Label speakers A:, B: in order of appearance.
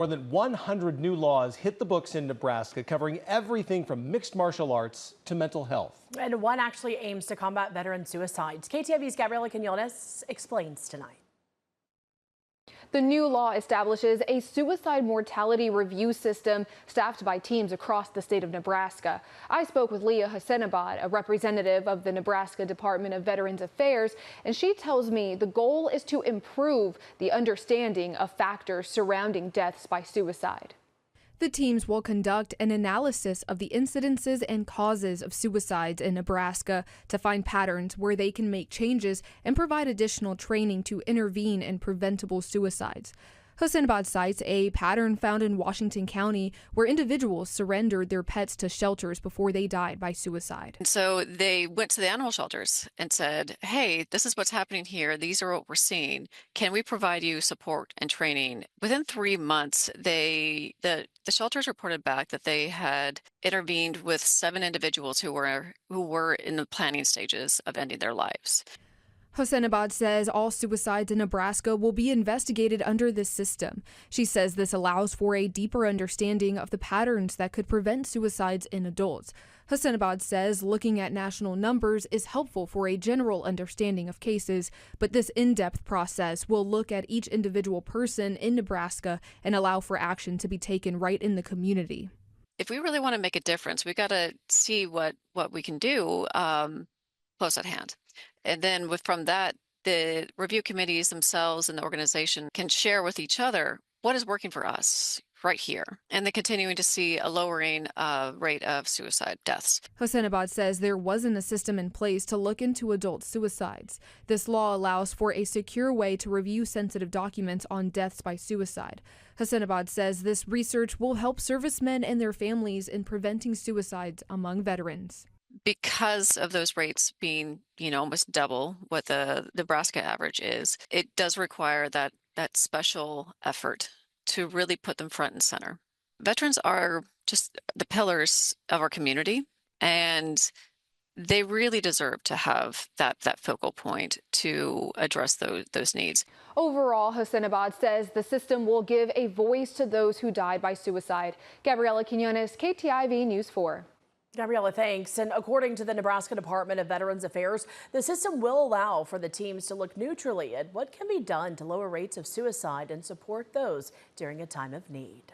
A: More than 100 new laws hit the books in Nebraska, covering everything from mixed martial arts to mental health.
B: And one actually aims to combat veteran suicides. KTIV's Gabriela Quinones explains tonight.
C: The new law establishes a suicide mortality review system staffed by teams across the state of Nebraska. I spoke with Leah Hassanabad, a representative of the Nebraska Department of Veterans Affairs, and she tells me the goal is to improve the understanding of factors surrounding deaths by suicide.
D: The teams will conduct an analysis of the incidences and causes of suicides in Nebraska to find patterns where they can make changes and provide additional training to intervene in preventable suicides. Hassanabad cites a pattern found in Washington County where individuals surrendered their pets to shelters before they died by suicide.
E: So they went to the animal shelters and said, hey, this is what's happening here. These are what we're seeing. Can we provide you support and training? Within 3 months, the shelters reported back that they had intervened with 7 individuals who were in the planning stages of ending their lives.
D: Hassanabad says all suicides in Nebraska will be investigated under this system. She says this allows for a deeper understanding of the patterns that could prevent suicides in adults. Hassanabad says looking at national numbers is helpful for a general understanding of cases, but this in-depth process will look at each individual person in Nebraska and allow for action to be taken right in the community.
E: If we really want to make a difference, we got to see what we can do close at hand. And then from that, the review committees themselves and the organization can share with each other what is working for us right here. And they're continuing to see a lowering rate of suicide deaths.
D: Hassanabad says there wasn't a system in place to look into adult suicides. This law allows for a secure way to review sensitive documents on deaths by suicide. Hassanabad says this research will help servicemen and their families in preventing suicides among veterans.
E: Because of those rates being, almost double what the Nebraska average is, it does require that special effort to really put them front and center. Veterans are just the pillars of our community, and they really deserve to have that focal point to address those needs.
C: Overall, Hassanabad says the system will give a voice to those who died by suicide. Gabriela Quinones, KTIV News 4.
B: Gabriela, thanks. And according to the Nebraska Department of Veterans Affairs, the system will allow for the teams to look neutrally at what can be done to lower rates of suicide and support those during a time of need.